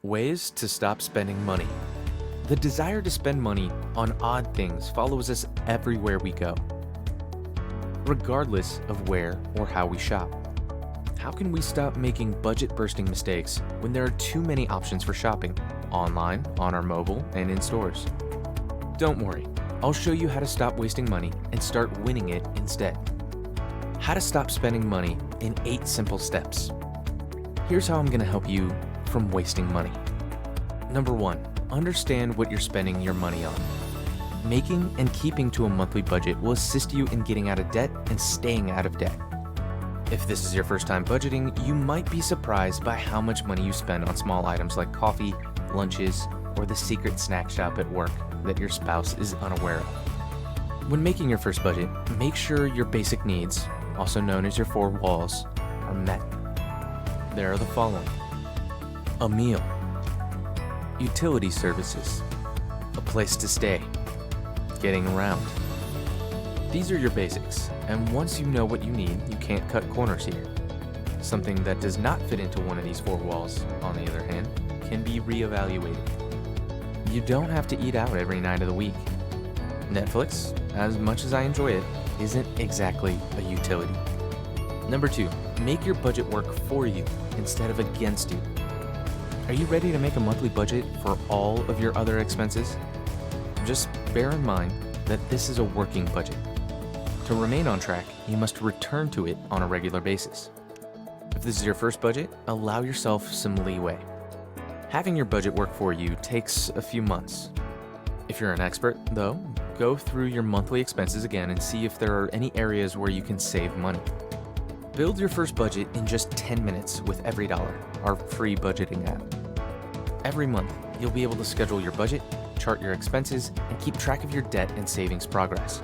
Ways to stop spending money. The desire to spend money on odd things follows us everywhere we go, regardless of where or how we shop. How can we stop making budget-bursting mistakes when there are too many options for shopping, online, on our mobile, and in stores? Don't worry, I'll show you how to stop wasting money and start winning it instead. How to stop spending money in 8 simple steps. Here's how I'm going to help you from wasting money. Number 1, understand what you're spending your money on. Making and keeping to a monthly budget will assist you in getting out of debt and staying out of debt. If this is your first time budgeting, you might be surprised by how much money you spend on small items like coffee, lunches, or the secret snack shop at work that your spouse is unaware of. When making your first budget, make sure your basic needs, also known as your 4 walls, are met. There are the following: a meal, utility services, a place to stay, getting around. These are your basics, and once you know what you need, you can't cut corners here. Something that does not fit into one of these 4 walls, on the other hand, can be reevaluated. You don't have to eat out every night of the week. Netflix, as much as I enjoy it, isn't exactly a utility. Number 2, make your budget work for you instead of against you. Are you ready to make a monthly budget for all of your other expenses? Just bear in mind that this is a working budget. To remain on track, you must return to it on a regular basis. If this is your first budget, allow yourself some leeway. Having your budget work for you takes a few months. If you're an expert, though, go through your monthly expenses again and see if there are any areas where you can save money. Build your first budget in just 10 minutes with EveryDollar, our free budgeting app. Every month, you'll be able to schedule your budget, chart your expenses, and keep track of your debt and savings progress.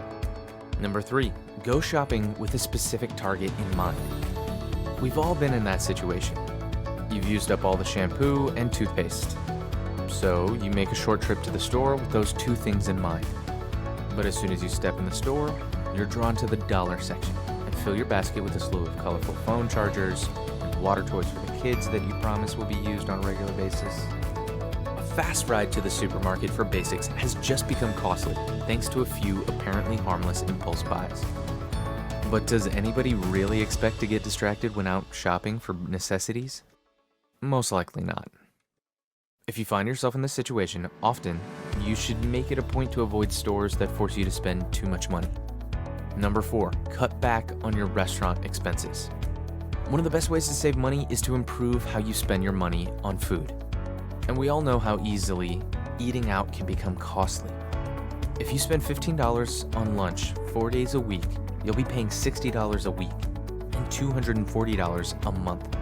Number 3, go shopping with a specific target in mind. We've all been in that situation. You've used up all the shampoo and toothpaste, so you make a short trip to the store with those 2 things in mind. But as soon as you step in the store, you're drawn to the dollar section and fill your basket with a slew of colorful phone chargers and water toys for the kids that you promise will be used on a regular basis. A fast ride to the supermarket for basics has just become costly thanks to a few apparently harmless impulse buys. But does anybody really expect to get distracted when out shopping for necessities? Most likely not. If you find yourself in this situation, often you should make it a point to avoid stores that force you to spend too much money. Number 4, cut back on your restaurant expenses. One of the best ways to save money is to improve how you spend your money on food. And we all know how easily eating out can become costly. If you spend $15 on lunch 4 days a week, you'll be paying $60 a week and $240 a month.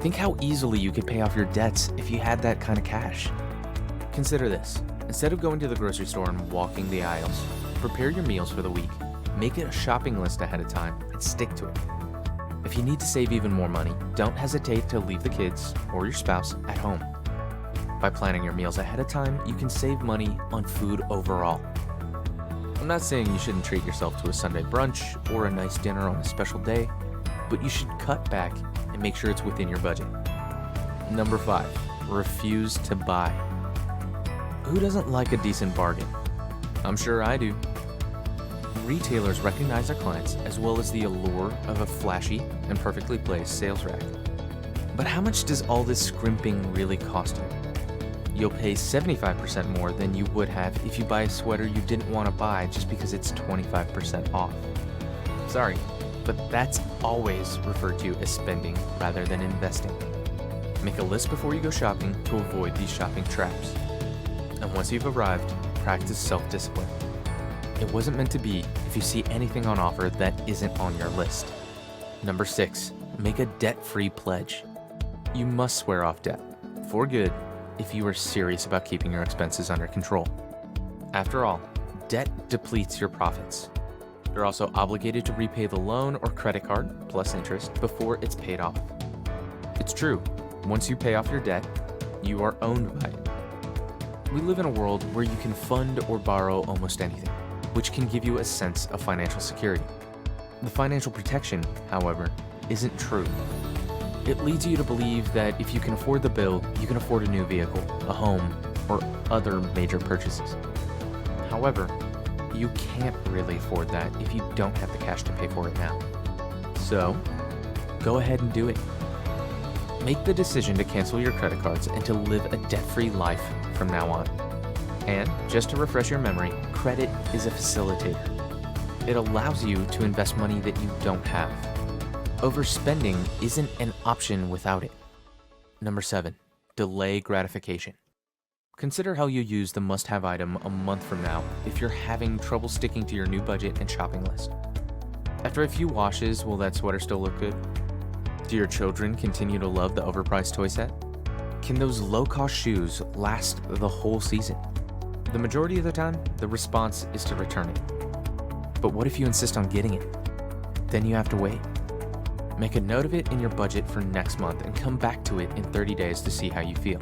Think how easily you could pay off your debts if you had that kind of cash. Consider this. Instead of going to the grocery store and walking the aisles, prepare your meals for the week, make a shopping list ahead of time, and stick to it. If you need to save even more money, don't hesitate to leave the kids or your spouse at home. By planning your meals ahead of time, you can save money on food overall. I'm not saying you shouldn't treat yourself to a Sunday brunch or a nice dinner on a special day, but you should cut back and make sure it's within your budget. Number 5, refuse to buy. Who doesn't like a decent bargain? I'm sure I do. Retailers recognize their clients as well as the allure of a flashy and perfectly placed sales rack. But how much does all this scrimping really cost you? You'll pay 75% more than you would have if you buy a sweater you didn't want to buy just because it's 25% off. Sorry, but that's always referred to as spending rather than investing. Make a list before you go shopping to avoid these shopping traps. And once you've arrived, practice self-discipline. It wasn't meant to be if you see anything on offer that isn't on your list. Number 6, make a debt-free pledge. You must swear off debt, for good, if you are serious about keeping your expenses under control. After all, debt depletes your profits. You're also obligated to repay the loan or credit card, plus interest, before it's paid off. It's true, once you pay off your debt, you are owned by it. We live in a world where you can fund or borrow almost anything, which can give you a sense of financial security. The financial protection, however, isn't true. It leads you to believe that if you can afford the bill, you can afford a new vehicle, a home, or other major purchases. However, you can't really afford that if you don't have the cash to pay for it now. So, go ahead and do it. Make the decision to cancel your credit cards and to live a debt-free life from now on. And, just to refresh your memory, credit is a facilitator. It allows you to invest money that you don't have. Overspending isn't an option without it. Number 7, delay gratification. Consider how you use the must-have item a month from now if you're having trouble sticking to your new budget and shopping list. After a few washes, will that sweater still look good? Do your children continue to love the overpriced toy set? Can those low-cost shoes last the whole season? The majority of the time, the response is to return it. But what if you insist on getting it? Then you have to wait. Make a note of it in your budget for next month and come back to it in 30 days to see how you feel.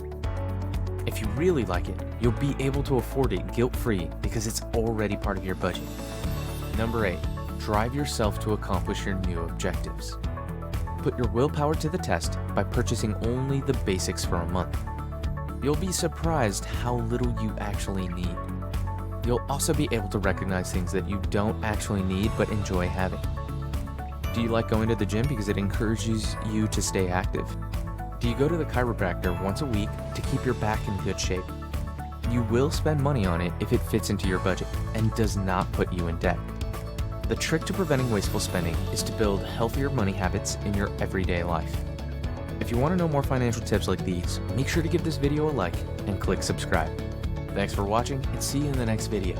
If you really like it, you'll be able to afford it guilt-free because it's already part of your budget. Number 8, drive yourself to accomplish your new objectives. Put your willpower to the test by purchasing only the basics for a month. You'll be surprised how little you actually need. You'll also be able to recognize things that you don't actually need but enjoy having. Do you like going to the gym because it encourages you to stay active? Do you go to the chiropractor once a week to keep your back in good shape? You will spend money on it if it fits into your budget and does not put you in debt. The trick to preventing wasteful spending is to build healthier money habits in your everyday life. If you want to know more financial tips like these, make sure to give this video a like and click subscribe. Thanks for watching and see you in the next video.